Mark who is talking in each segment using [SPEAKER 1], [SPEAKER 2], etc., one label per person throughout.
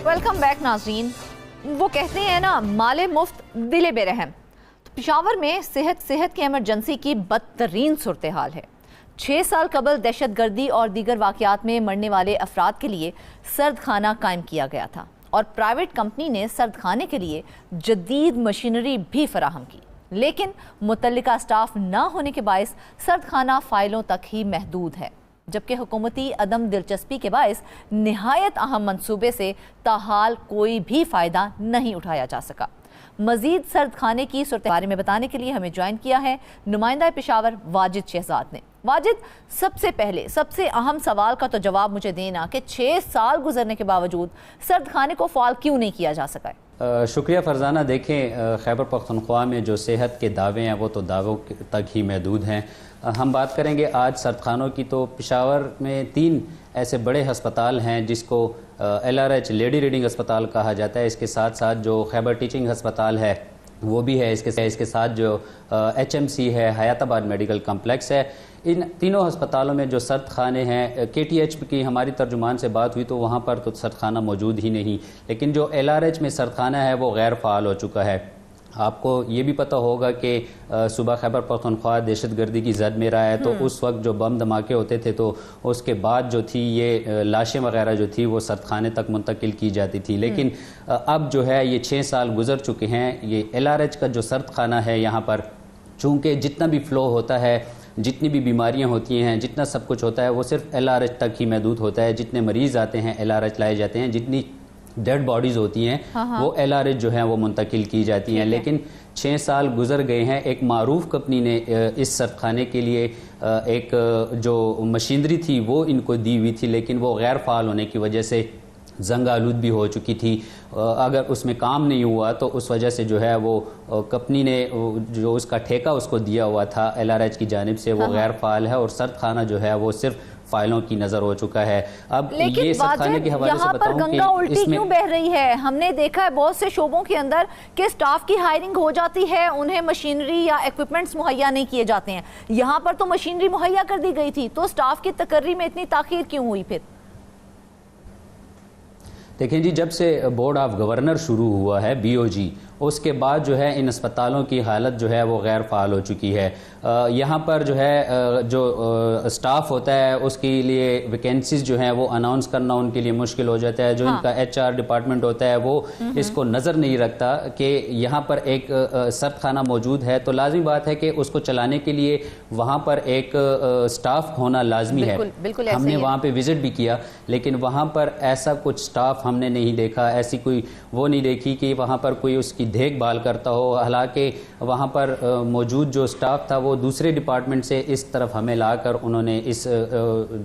[SPEAKER 1] Welcome back ناظرین. وہ کہتے ہیں نا مال مفت دل بے رحم. تو پشاور میں صحت کی ایمرجنسی کی بدترین صورتحال ہے. 6 سال قبل دہشت گردی اور دیگر واقعات میں مرنے والے افراد کے لیے سرد خانہ قائم کیا گیا تھا اور پرائیویٹ کمپنی نے سرد خانے کے لیے جدید مشینری بھی فراہم کی، لیکن متعلقہ سٹاف نہ ہونے کے باعث سرد خانہ فائلوں تک ہی محدود ہے، جبکہ حکومتی عدم دلچسپی کے باعث نہایت اہم منصوبے سے تاحال کوئی بھی فائدہ نہیں اٹھایا جا سکا. مزید سرد خانے کی صورت کے بارے میں بتانے کے لیے ہمیں جوائن کیا ہے نمائندہ پشاور واجد شہزاد نے. واجد، سب سے پہلے سب سے اہم سوال کا تو جواب مجھے دینا کہ 6 سال گزرنے کے باوجود سرد خانے کو فعال کیوں نہیں کیا جا سکا ہے؟
[SPEAKER 2] شکریہ فرزانہ. دیکھیں، خیبر پختونخوا میں جو صحت کے دعوے ہیں وہ تو دعووں تک ہی محدود ہیں. ہم بات کریں گے آج سرد خانوں کی، تو پشاور میں 3 ایسے بڑے ہسپتال ہیں جس کو LRH لیڈی ریڈنگ ہسپتال کہا جاتا ہے. اس کے ساتھ ساتھ جو خیبر ٹیچنگ ہسپتال ہے وہ بھی ہے، اس کے ساتھ جو HMC ہے، حیات آباد میڈیکل کمپلیکس ہے. ان تینوں ہسپتالوں میں جو سرد خانے ہیں، KTH کی ہماری ترجمان سے بات ہوئی تو وہاں پر تو سرد خانہ موجود ہی نہیں، لیکن جو LRH میں سرد خانہ ہے وہ غیر فعال ہو چکا ہے. آپ کو یہ بھی پتہ ہوگا کہ صوبہ خیبر پختونخوا دہشت گردی کی زد میں رہا ہے، تو اس وقت جو بم دھماکے ہوتے تھے تو اس کے بعد جو تھی یہ لاشیں وغیرہ جو تھی وہ سرد خانے تک منتقل کی جاتی تھی. لیکن اب جو ہے یہ 6 سال گزر چکے ہیں. یہ LRH کا جو سرد خانہ ہے یہاں پر چونکہ جتنا بھی فلو ہوتا ہے، جتنی بھی بیماریاں ہوتی ہیں، جتنا سب کچھ ہوتا ہے وہ صرف LRH تک ہی محدود ہوتا ہے. جتنے مریض آتے ہیں LRH لائے جاتے ہیں، جتنی ڈیڈ باڈیز ہوتی ہیں وہ LRH جو ہیں وہ منتقل کی جاتی ہیں. لیکن 6 سال گزر گئے ہیں. ایک معروف کمپنی نے اس سرد خانے کے لیے ایک جو مشینری تھی وہ ان کو دی ہوئی تھی، لیکن وہ غیر فعال ہونے کی وجہ سے زنگ آلود بھی ہو چکی تھی. اگر اس میں کام نہیں ہوا تو اس وجہ سے جو ہے وہ کمپنی نے جو اس کا ٹھیکہ اس کو دیا ہوا تھا LRH کی جانب سے وہ غیر فعال ہے، اور سرد خانہ جو ہے وہ صرف فائلوں کی نظر ہو چکا ہے. اب یہ سرد خانے کے حوالے سے بتاؤں کہ
[SPEAKER 1] گنگا الٹی کیوں بہ رہی ہے؟ ہم نے دیکھا ہے بہت سے شعبوں کے اندر کہ سٹاف کی ہائرنگ ہو جاتی ہے، انہیں مشینری یا ایکوپمنٹس مہیا نہیں کیے جاتے ہیں. یہاں پر تو مشینری مہیا کر دی گئی تھی، تو سٹاف کی تقرری میں اتنی تاخیر کیوں ہوئی پھر؟
[SPEAKER 2] دیکھیں جی، جب سے بورڈ آف گورنر شروع ہوا ہے BOG، اس کے بعد جو ہے ان اسپتالوں کی حالت جو ہے وہ غیر فعال ہو چکی ہے. یہاں پر جو ہے جو سٹاف ہوتا ہے اس کے لیے ویکینسیز جو ہیں وہ اناؤنس کرنا ان کے لیے مشکل ہو جاتا ہے. جو ان کا HR ڈپارٹمنٹ ہوتا ہے وہ اس کو نظر نہیں رکھتا کہ یہاں پر ایک سرد خانہ موجود ہے، تو لازمی بات ہے کہ اس کو چلانے کے لیے وہاں پر ایک سٹاف ہونا لازمی ہے. ہم نے وہاں پہ وزٹ بھی کیا، لیکن وہاں پر ایسا کچھ سٹاف ہم نے نہیں دیکھا، ایسی کوئی وہ نہیں دیکھی کہ وہاں پر کوئی اس کی دیکھ بھال کرتا ہو. حالانکہ وہاں پر موجود جو سٹاف تھا وہ دوسرے ڈپارٹمنٹ سے اس طرف ہمیں لا کر انہوں نے اس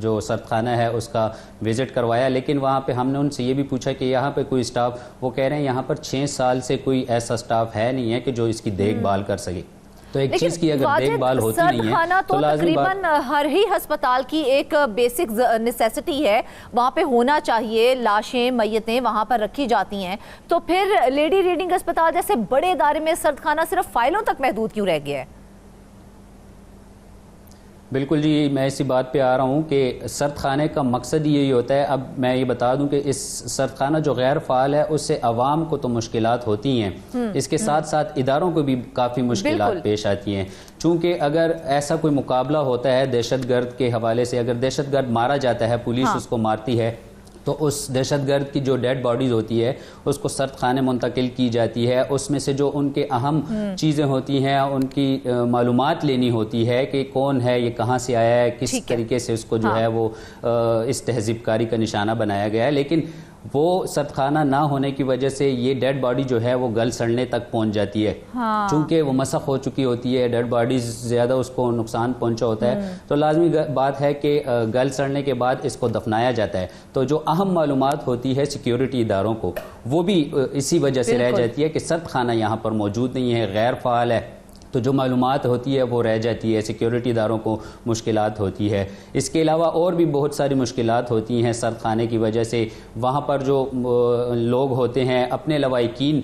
[SPEAKER 2] جو سرد خانہ ہے اس کا وزٹ کروایا. لیکن وہاں پہ ہم نے ان سے یہ بھی پوچھا کہ یہاں پہ کوئی سٹاف، وہ کہہ رہے ہیں یہاں پر 6 سال سے کوئی ایسا سٹاف ہے نہیں ہے کہ جو اس کی دیکھ بھال کر سکے. تو ایک چیز کی اگر دیکھ بھال ہوتی نہیں ہے تو
[SPEAKER 1] تقریباً ہر ہی ہسپتال کی ایک بیسک نیسیسٹی ہے، وہاں پہ ہونا چاہیے. لاشیں، میتیں وہاں پر رکھی جاتی ہیں، تو پھر لیڈی ریڈنگ ہسپتال جیسے بڑے ادارے میں سرد خانہ صرف فائلوں تک محدود کیوں رہ گیا ہے؟
[SPEAKER 2] بالکل جی، میں اسی بات پہ آ رہا ہوں کہ سرد خانے کا مقصد یہی ہوتا ہے. اب میں یہ بتا دوں کہ اس سرد خانہ جو غیر فعال ہے اس سے عوام کو تو مشکلات ہوتی ہیں، اس کے ساتھ ساتھ اداروں کو بھی کافی مشکلات پیش آتی ہیں. چونکہ اگر ایسا کوئی مقابلہ ہوتا ہے دہشت گرد کے حوالے سے، اگر دہشت گرد مارا جاتا ہے، پولیس اس کو مارتی ہے، تو اس دہشت گرد کی جو ڈیڈ باڈیز ہوتی ہے اس کو سرد خانے منتقل کی جاتی ہے. اس میں سے جو ان کے اہم چیزیں ہوتی ہیں ان کی معلومات لینی ہوتی ہے کہ کون ہے، یہ کہاں سے آیا ہے، کس طریقے سے اس کو جو ہے وہ اس تہذیب کاری کا نشانہ بنایا گیا ہے. لیکن وہ سرد خانہ نہ ہونے کی وجہ سے یہ ڈیڈ باڈی جو ہے وہ گل سڑنے تک پہنچ جاتی ہے. چونکہ وہ مسخ ہو چکی ہوتی ہے، ڈیڈ باڈیز زیادہ اس کو نقصان پہنچا ہوتا ہے، تو لازمی بات ہے کہ گل سڑنے کے بعد اس کو دفنایا جاتا ہے. تو جو اہم معلومات ہوتی ہے سیکیورٹی اداروں کو، وہ بھی اسی وجہ سے رہ جاتی ہے کہ سرد خانہ یہاں پر موجود نہیں ہے، غیر فعال ہے. تو جو معلومات ہوتی ہے وہ رہ جاتی ہے، سیکیورٹی اداروں کو مشکلات ہوتی ہے. اس کے علاوہ اور بھی بہت ساری مشکلات ہوتی ہیں سرد خانے کی وجہ سے. وہاں پر جو لوگ ہوتے ہیں اپنے لوائقین،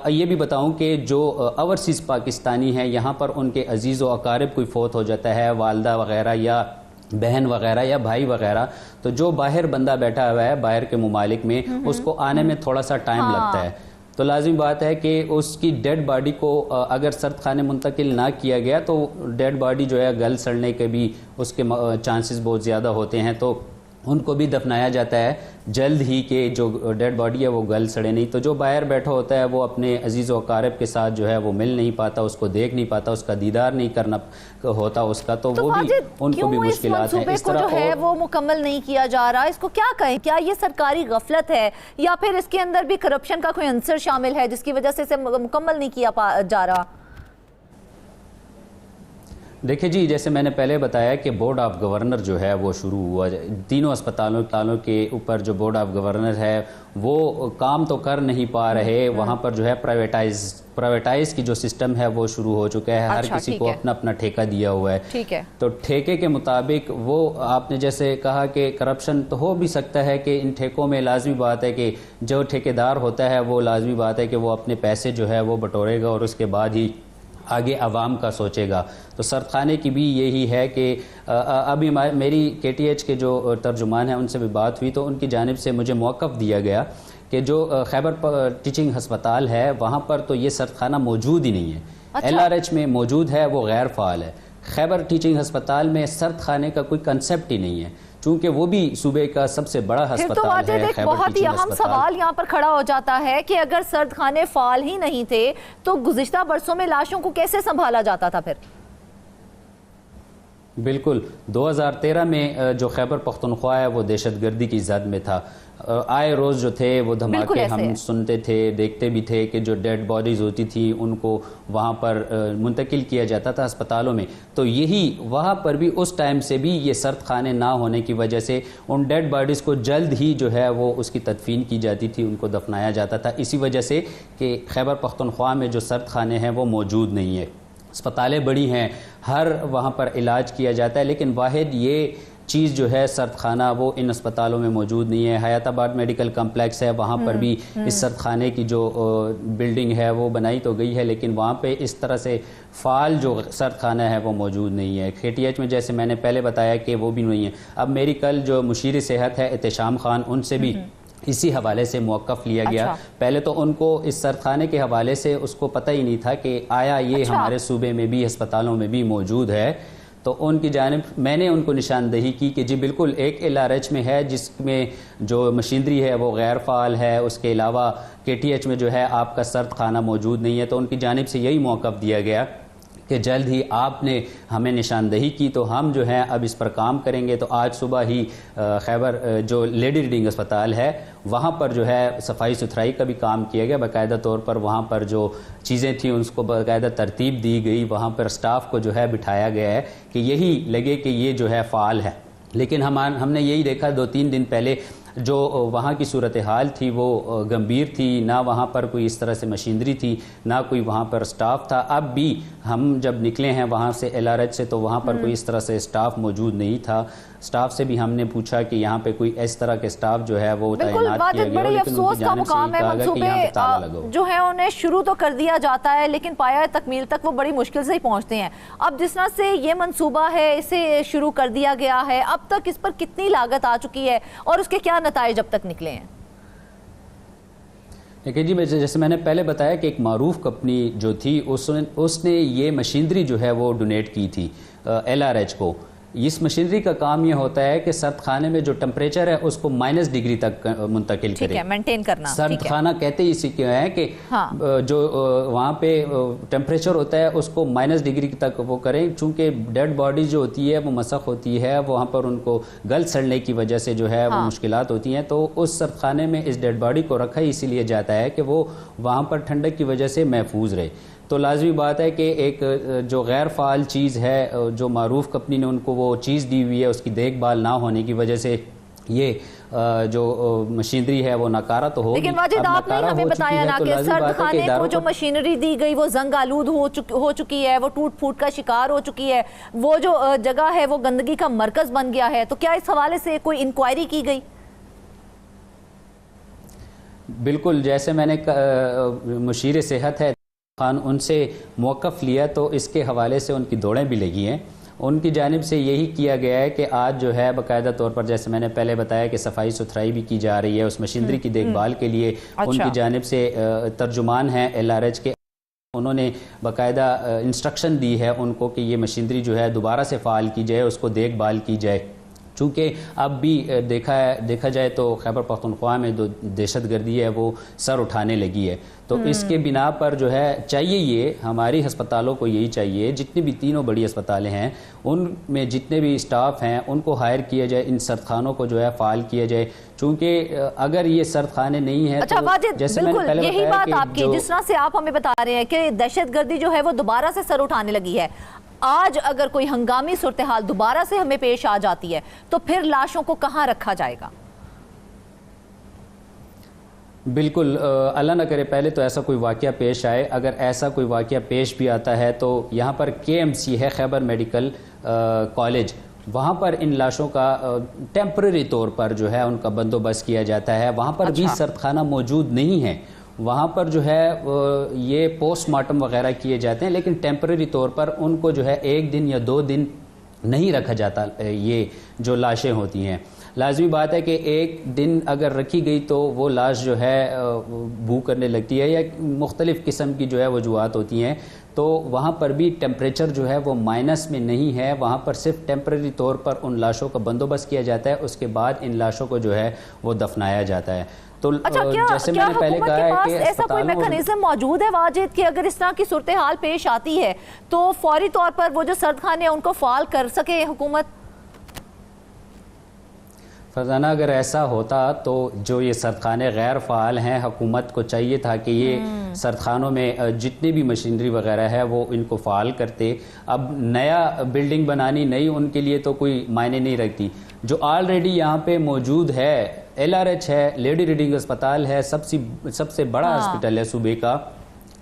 [SPEAKER 2] یہ بھی بتاؤں کہ جو اوورسیز پاکستانی ہیں یہاں پر ان کے عزیز و اقارب کوئی فوت ہو جاتا ہے، والدہ وغیرہ یا بہن وغیرہ یا بھائی وغیرہ، تو جو باہر بندہ بیٹھا ہوا ہے باہر کے ممالک میں، اس کو آنے میں تھوڑا سا ٹائم لگتا ہے، تو لازمی بات ہے کہ اس کی ڈیڈ باڈی کو اگر سرد خانے منتقل نہ کیا گیا تو ڈیڈ باڈی جو ہے گل سڑنے کے بھی اس کے چانسز بہت زیادہ ہوتے ہیں، تو ان کو بھی دفنایا جاتا ہے جلد ہی کہ جو ڈیڈ باڈی ہے وہ گل سڑے نہیں۔ تو جو باہر بیٹھا ہوتا ہے وہ اپنے عزیز و اقارب کے ساتھ جو ہے وہ مل نہیں پاتا، اس کو دیکھ نہیں پاتا، اس کا دیدار نہیں کرنا ہوتا اس کا، تو وہ بھی ان کو بھی مشکلات ہیں۔ اس طرح
[SPEAKER 1] جو ہے وہ مکمل نہیں کیا جا رہا، اس کو کیا کہیں؟ کیا یہ سرکاری غفلت ہے یا پھر اس کے اندر بھی کرپشن کا کوئی عنصر شامل ہے جس کی وجہ سے اسے مکمل نہیں کیا جا رہا؟
[SPEAKER 2] دیکھیں جی، جیسے میں نے پہلے بتایا کہ بورڈ آف گورنر جو ہے وہ شروع ہوا، تینوں اسپتالوں کے اوپر جو بورڈ آف گورنر ہے وہ کام تو کر نہیں پا رہے، وہاں پر جو ہے پرائیویٹائز کی جو سسٹم ہے وہ شروع ہو چکا ہے، ہر کسی کو اپنا اپنا ٹھیکہ دیا ہوا ہے۔
[SPEAKER 1] ٹھیک ہے،
[SPEAKER 2] تو ٹھیکے کے مطابق وہ آپ نے جیسے کہا کہ کرپشن تو ہو بھی سکتا ہے کہ ان ٹھیکوں میں لازمی بات ہے کہ جو ٹھیکیدار ہوتا ہے وہ لازمی بات ہے کہ وہ اپنے پیسے جو ہے وہ بٹورے گا اور اس کے بعد ہی آگے عوام کا سوچے گا۔ تو سرد خانے کی بھی یہی ہے کہ ابھی میری KTH کے جو ترجمان ہیں ان سے بھی بات ہوئی تو ان کی جانب سے مجھے موقف دیا گیا کہ جو خیبر ٹیچنگ ہسپتال ہے وہاں پر تو یہ سرد خانہ موجود ہی نہیں ہے، LRH میں موجود ہے وہ غیر فعال ہے، خیبر ٹیچنگ ہسپتال میں سرد خانے کا کوئی کنسیپٹ ہی نہیں ہے، چونکہ وہ بھی صوبے کا سب سے بڑا ہسپتال ہے۔ ایک
[SPEAKER 1] بہت ہی اہم سوال یہاں پر کھڑا ہو جاتا ہے کہ اگر سرد خانے فعال ہی نہیں تھے تو گزشتہ برسوں میں لاشوں کو کیسے سنبھالا جاتا تھا پھر؟
[SPEAKER 2] بالکل 2013 میں جو خیبر پختونخوا ہے وہ دہشت گردی کی زد میں تھا، آئے روز جو تھے وہ دھماکے ہم سنتے تھے، دیکھتے بھی تھے کہ جو ڈیڈ باڈیز ہوتی تھی ان کو وہاں پر منتقل کیا جاتا تھا اسپتالوں میں، تو یہی وہاں پر بھی اس ٹائم سے بھی یہ سرد خانے نہ ہونے کی وجہ سے ان ڈیڈ باڈیز کو جلد ہی جو ہے وہ اس کی تدفین کی جاتی تھی، ان کو دفنایا جاتا تھا، اسی وجہ سے کہ خیبر پختونخوا میں جو سرد خانے ہیں وہ موجود نہیں ہے۔ اسپتالیں بڑی ہیں، ہر وہاں پر علاج کیا جاتا ہے، لیکن واحد یہ چیز جو ہے سرد خانہ وہ ان اسپتالوں میں موجود نہیں ہے۔ حیات آباد میڈیکل کمپلیکس ہے، وہاں پر بھی اس سرد خانے کی جو بلڈنگ ہے وہ بنائی تو گئی ہے، لیکن وہاں پہ اس طرح سے فعال جو سرد خانہ ہے وہ موجود نہیں ہے۔ KTH میں جیسے میں نے پہلے بتایا کہ وہ بھی نہیں ہے۔ اب میری کل جو مشیر صحت ہے احتشام خان، ان سے بھی اسی حوالے سے موقف لیا گیا۔ پہلے تو ان کو اس سرد خانے کے حوالے سے اس کو پتہ ہی نہیں تھا کہ آیا یہ ہمارے صوبے میں بھی ہسپتالوں میں بھی موجود ہے، تو ان کی جانب میں نے ان کو نشاندہی کی کہ جی بالکل ایک LRH میں ہے جس میں جو مشینری ہے وہ غیر فعال ہے، اس کے علاوہ KTH میں جو ہے آپ کا سرد خانہ موجود نہیں ہے، تو ان کی جانب سے یہی موقف دیا گیا کہ جلد ہی آپ نے ہمیں نشاندہی کی تو ہم جو ہیں اب اس پر کام کریں گے۔ تو آج صبح ہی خیبر جو لیڈی ریڈنگ اسپتال ہے وہاں پر جو ہے صفائی ستھرائی کا بھی کام کیا گیا، باقاعدہ طور پر وہاں پر جو چیزیں تھیں اس کو باقاعدہ ترتیب دی گئی، وہاں پر سٹاف کو جو ہے بٹھایا گیا ہے کہ یہی لگے کہ یہ جو ہے فعال ہے۔ لیکن ہم نے یہی دیکھا 2-3 دن پہلے جو وہاں کی صورتحال تھی وہ گمبھیر تھی، نہ وہاں پر کوئی اس طرح سے مشینری تھی، نہ کوئی وہاں پر سٹاف تھا۔ اب بھی ہم جب نکلے ہیں وہاں سے LRH سے تو وہاں پر کوئی اس طرح سے سٹاف موجود نہیں تھا۔ سٹاف سے بھی ہم نے پوچھا کہ یہاں پہ کوئی اس طرح کے سٹاف جو ہے وہ تعینات کیا گیا،
[SPEAKER 1] بڑی افسوس کا مقام ہے، منصوبے جو ہے انہیں شروع تو کر دیا جاتا ہے لیکن پایہ تکمیل تک وہ بڑی مشکل سے ہی پہنچتے ہیں۔ اب جس طرح سے یہ منصوبہ ہے اسے شروع کر دیا گیا ہے، اب تک اس پر کتنی لاگت آ چکی ہے اور اس کے کیا نتائج اب تک نکلے ہیں؟
[SPEAKER 2] دیکھیں جی، جیسے میں نے پہلے بتایا کہ ایک معروف کمپنی جو تھی اس نے یہ مشینری جو ہے وہ ڈونیٹ کی تھی LRH کو۔ اس مشینری کا کام یہ ہوتا ہے کہ سرد خانے میں جو ٹمپریچر ہے اس کو -, ڈگری تک منتقل کرے،
[SPEAKER 1] مینٹین کرنا۔
[SPEAKER 2] سرد خانہ کہتے ہی اسی کیوں ہے کہ جو وہاں پہ ٹمپریچر ہوتا ہے اس کو -, ڈگری تک وہ کریں، چونکہ ڈیڈ باڈی جو ہوتی ہے وہ مسخ ہوتی ہے، وہاں پر ان کو گل سڑنے کی وجہ سے جو ہے وہ مشکلات ہوتی ہیں، تو اس سرد خانے میں اس ڈیڈ باڈی کو رکھا ہی اسی لیے جاتا ہے کہ وہ وہاں پر ٹھنڈک کی وجہ سے محفوظ رہے۔ تو لازمی بات ہے کہ ایک جو غیر فعال چیز ہے، جو معروف کمپنی نے ان کو وہ چیز دی ہوئی ہے، اس کی دیکھ بھال نہ ہونے کی وجہ سے یہ جو مشینری ہے وہ ناکارہ تو ہوگی۔
[SPEAKER 1] لیکن واجد آپ نے ہمیں بتایا نا کہ سرد خانے کو جو مشینری دی گئی وہ زنگ آلود ہو چکی ہے، وہ ٹوٹ پھوٹ کا شکار ہو چکی ہے، وہ جو جگہ ہے وہ گندگی کا مرکز بن گیا ہے، تو کیا اس حوالے سے کوئی انکوائری کی گئی؟
[SPEAKER 2] بالکل، جیسے میں نے مشیر صحت ہے خان ان سے موقف لیا تو اس کے حوالے سے ان کی دوڑیں بھی لگی ہیں۔ ان کی جانب سے یہی کیا گیا ہے کہ آج جو ہے باقاعدہ طور پر جیسے میں نے پہلے بتایا کہ صفائی ستھرائی بھی کی جا رہی ہے اس مشینری کی دیکھ بھال کے لیے ان کی جانب سے ترجمان ہیں LRH کے، انہوں نے باقاعدہ انسٹرکشن دی ہے ان کو کہ یہ مشینری جو ہے دوبارہ سے فعال کی جائے، اس کو دیکھ بھال کی جائے، چونکہ اب بھی دیکھا جائے تو خیبر پختونخوا میں جو دہشت گردی ہے وہ سر اٹھانے لگی ہے، تو اس کے بنا پر جو ہے چاہیے یہ ہماری ہسپتالوں کو یہی چاہیے، جتنی بھی تینوں بڑی ہسپتالیں ہیں ان میں جتنے بھی اسٹاف ہیں ان کو ہائر کیا جائے، ان سرد خانوں کو جو ہے فعال کیا جائے، چونکہ اگر یہ سرد خانے نہیں ہیں
[SPEAKER 1] اچھا واجد،
[SPEAKER 2] جیسے میں نے پہلے
[SPEAKER 1] یہی
[SPEAKER 2] بتایا
[SPEAKER 1] بات آپ کی جس طرح سے آپ ہمیں بتا رہے ہیں کہ دہشت گردی جو ہے وہ دوبارہ سے سر اٹھانے لگی ہے، آج اگر کوئی ہنگامی صورتحال دوبارہ سے ہمیں پیش آ جاتی ہے تو پھر لاشوں کو کہاں رکھا جائے گا؟
[SPEAKER 2] بالکل، اللہ نہ کرے پہلے تو ایسا کوئی واقعہ پیش آئے، اگر ایسا کوئی واقعہ پیش بھی آتا ہے تو یہاں پر KMC ہے خیبر میڈیکل کالج، وہاں پر ان لاشوں کا ٹیمپرری طور پر جو ہے ان کا بندوبست کیا جاتا ہے، وہاں پر بھی سرد خانہ موجود نہیں ہے، وہاں پر جو ہے یہ پوسٹ مارٹم وغیرہ کیے جاتے ہیں، لیکن ٹیمپرری طور پر ان کو جو ہے 1 دن یا 2 دن نہیں رکھا جاتا، یہ جو لاشیں ہوتی ہیں لازمی بات ہے کہ 1 دن اگر رکھی گئی تو وہ لاش جو ہے بو کرنے لگتی ہے یا مختلف قسم کی جو ہے وجوہات ہوتی ہیں، تو وہاں پر بھی ٹیمپریچر جو ہے وہ مائنس میں نہیں ہے، وہاں پر صرف ٹیمپرری طور پر ان لاشوں کا بندوبست کیا جاتا ہے، اس کے بعد ان لاشوں کو جو ہے وہ دفنایا جاتا ہے۔ تو جیسے میں نے پہلے کہا ہے کہ
[SPEAKER 1] ایسا کوئی میکانزم موجود ہے واجد کہ اگر اس طرح کی صورتحال پیش آتی ہے تو فوری طور پر وہ جو سرد خانے ہیں ان کو فعال کر سکے حکومت؟
[SPEAKER 2] فرزانہ اگر ایسا ہوتا تو جو یہ سرد خانے غیر فعال ہیں حکومت کو چاہیے تھا کہ یہ سرد خانوں میں جتنی بھی مشینری وغیرہ ہے وہ ان کو فعال کرتے، اب نیا بلڈنگ بنانی نئی ان کے لیے تو کوئی معنی نہیں رکھتی، جو آلریڈی یہاں پہ موجود ہے LRH ہے، لیڈی ریڈنگ اسپتال ہے، سب سے بڑا ہسپتال ہے صوبے کا،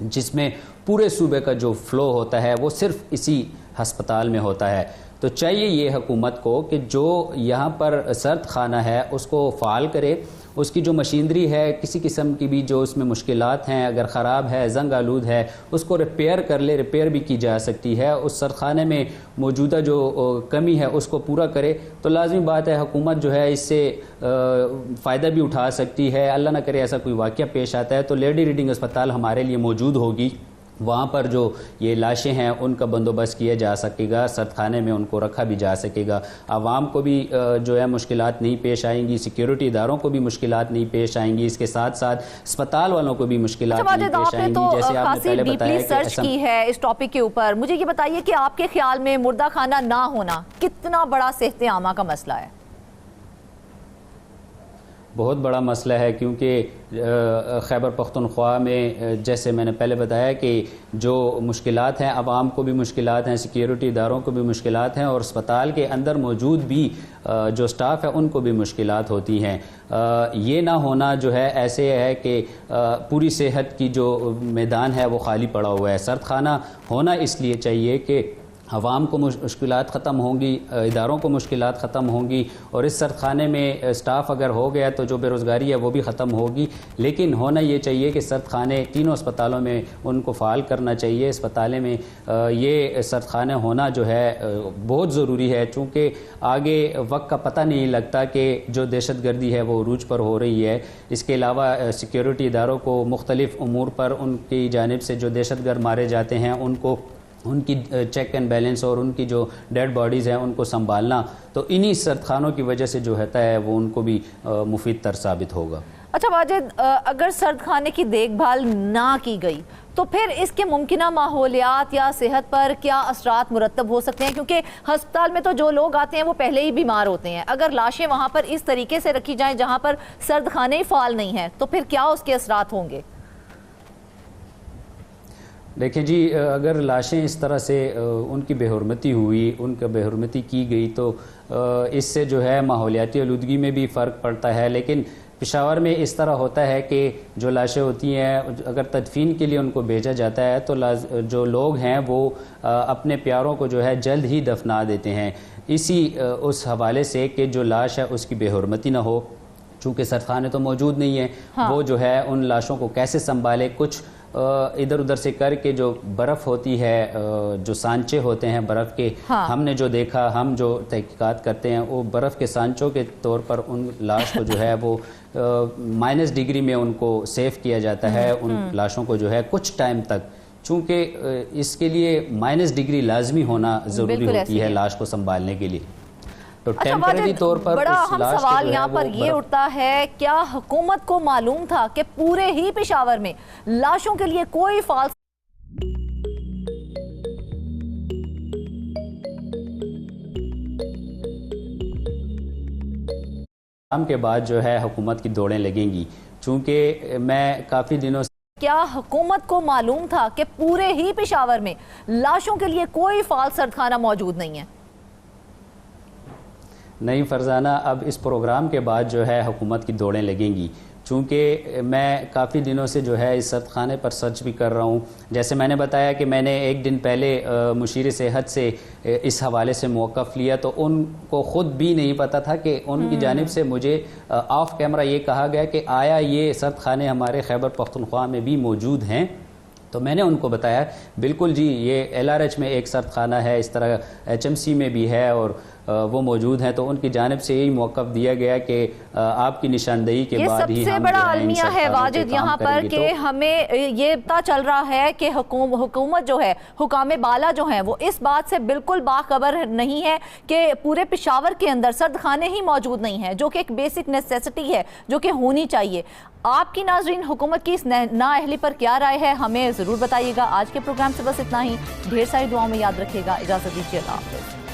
[SPEAKER 2] جس میں پورے صوبے کا جو فلو ہوتا ہے وہ صرف اسی ہسپتال میں ہوتا ہے، تو چاہیے یہ حکومت کو کہ جو یہاں پر سرد خانہ ہے اس کو فعال کرے، اس کی جو مشینری ہے کسی قسم کی بھی جو اس میں مشکلات ہیں، اگر خراب ہے زنگ آلود ہے اس کو ریپیئر کر لے، ریپیئر بھی کی جا سکتی ہے، اس سرد خانے میں موجودہ جو کمی ہے اس کو پورا کرے، تو لازمی بات ہے حکومت جو ہے اس سے فائدہ بھی اٹھا سکتی ہے، اللہ نہ کرے ایسا کوئی واقعہ پیش آتا ہے تو لیڈی ریڈنگ اسپتال ہمارے لیے موجود ہوگی، وہاں پر جو یہ لاشیں ہیں ان کا بندوبست کیا جا سکے گا، سرد خانے میں ان کو رکھا بھی جا سکے گا، عوام کو بھی جو ہے مشکلات نہیں پیش آئیں گی، سیکیورٹی اداروں کو بھی مشکلات نہیں پیش آئیں گی، اس کے ساتھ ساتھ اسپتال والوں کو بھی مشکلات نہیں پیش آئیں گی، جیسے آپ نے پہلے بتایا کہ
[SPEAKER 1] سرچ کی ہے اس ٹاپک کے اوپر، مجھے یہ بتائیے کہ آپ کے خیال میں مردہ خانہ نہ ہونا کتنا بڑا صحت عامہ کا مسئلہ ہے؟
[SPEAKER 2] بہت بڑا مسئلہ ہے، کیونکہ خیبر پختونخوا میں جیسے میں نے پہلے بتایا کہ جو مشکلات ہیں عوام کو بھی مشکلات ہیں، سیکیورٹی اداروں کو بھی مشکلات ہیں، اور اسپتال کے اندر موجود بھی جو سٹاف ہے ان کو بھی مشکلات ہوتی ہیں، یہ نہ ہونا جو ہے ایسے ہے کہ پوری صحت کی جو میدان ہے وہ خالی پڑا ہوا ہے، سرد خانہ ہونا اس لیے چاہیے کہ عوام کو مشکلات ختم ہوں گی، اداروں کو مشکلات ختم ہوں گی، اور اس سرد خانے میں سٹاف اگر ہو گیا تو جو بے روزگاری ہے وہ بھی ختم ہوگی، لیکن ہونا یہ چاہیے کہ سرد خانے تینوں اسپتالوں میں ان کو فعال کرنا چاہیے، اسپتالیں میں یہ سرد خانے ہونا جو ہے بہت ضروری ہے، چونکہ آگے وقت کا پتہ نہیں لگتا کہ جو دہشت گردی ہے وہ عروج پر ہو رہی ہے، اس کے علاوہ سیکیورٹی اداروں کو مختلف امور پر ان کی جانب سے جو دہشت گرد مارے جاتے ہیں ان کو ان کی چیک اینڈ بیلنس اور ان کی جو ڈیڈ باڈیز ہیں ان کو سنبھالنا، تو انہی سرد خانوں کی وجہ سے جو ہوتا ہے وہ ان کو بھی مفید تر ثابت ہوگا۔
[SPEAKER 1] اچھا واجد، اگر سرد خانے کی دیکھ بھال نہ کی گئی تو پھر اس کے ممکنہ ماحولیات یا صحت پر کیا اثرات مرتب ہو سکتے ہیں؟ کیونکہ ہسپتال میں تو جو لوگ آتے ہیں وہ پہلے ہی بیمار ہوتے ہیں، اگر لاشیں وہاں پر اس طریقے سے رکھی جائیں جہاں پر سرد خانے ہی فعال نہیں ہیں تو پھر کیا اس کے اثرات ہوں گے؟
[SPEAKER 2] دیکھیں جی، اگر لاشیں اس طرح سے ان کی بے حرمتی ہوئی، ان کا بے حرمتی کی گئی تو اس سے جو ہے ماحولیاتی آلودگی میں بھی فرق پڑتا ہے، لیکن پشاور میں اس طرح ہوتا ہے کہ جو لاشیں ہوتی ہیں اگر تدفین کے لیے ان کو بھیجا جاتا ہے تو جو لوگ ہیں وہ اپنے پیاروں کو جو ہے جلد ہی دفنا دیتے ہیں، اس حوالے سے کہ جو لاش ہے اس کی بے حرمتی نہ ہو، چونکہ سرد خانے تو موجود نہیں ہیں، وہ جو ہے ان لاشوں کو کیسے سنبھالے، کچھ ادھر ادھر سے کر کے جو برف ہوتی ہے، جو سانچے ہوتے ہیں برف کے، ہم نے جو دیکھا، ہم جو تحقیقات کرتے ہیں، وہ برف کے سانچوں کے طور پر ان لاش کو جو ہے وہ مائنس ڈگری میں ان کو سیف کیا جاتا ہے، ان لاشوں کو جو ہے کچھ ٹائم تک، چونکہ اس کے لیے مائنس ڈگری لازمی ہونا ضروری ہوتی ہے لاش کو سنبھالنے کے لیے. تو ٹیمپریری طور پر
[SPEAKER 1] بڑا اہم سوال یہاں پر یہ اٹھتا ہے، کیا حکومت کو معلوم تھا کہ پورے ہی پشاور میں لاشوں کے لیے کوئی فالس
[SPEAKER 2] کے بعد جو ہے حکومت کی دوڑیں لگیں گی؟ چونکہ میں کافی دنوں سے
[SPEAKER 1] کیا حکومت کو معلوم تھا کہ پورے ہی پشاور میں لاشوں کے لیے کوئی فالس سردخانہ موجود نہیں ہے؟
[SPEAKER 2] نہیں فرزانہ، اب اس پروگرام کے بعد جو ہے حکومت کی دوڑیں لگیں گی، چونکہ میں کافی دنوں سے جو ہے اس سردخانے پر سرچ بھی کر رہا ہوں. جیسے میں نے بتایا کہ میں نے ایک دن پہلے مشیر صحت سے اس حوالے سے موقف لیا، تو ان کو خود بھی نہیں پتہ تھا کہ ان کی جانب سے مجھے آف کیمرہ یہ کہا گیا کہ آیا یہ سردخانے ہمارے خیبر پختونخوا میں بھی موجود ہیں؟ تو میں نے ان کو بتایا بالکل جی، یہ LRH میں ایک سردخانہ ہے، اس طرح HMC میں بھی ہے اور وہ موجود ہیں. تو ان کی جانب سے یہی موقف دیا گیا کہ آپ کی نشاندہی کے بعد ہی
[SPEAKER 1] یہ سب سے بڑا المیہ ہے واجد یہاں پر کہ ہمیں یہ پتہ چل رہا ہے کہ حکومت جو ہے، حکام بالا جو ہیں، وہ اس بات سے بالکل باخبر نہیں ہے کہ پورے پشاور کے اندر سردخانے ہی موجود نہیں ہیں، جو کہ ایک بیسک نیسیسٹی ہے جو کہ ہونی چاہیے. آپ کی ناظرین حکومت کی اس نااہلی پر کیا رائے ہے ہمیں ضرور بتائیے گا. آج کے پروگرام سے بس اتنا ہی. ڈھیر ساری دعاؤں میں یاد رکھیے گا. اجازت دیجیے، اللہ حافظ.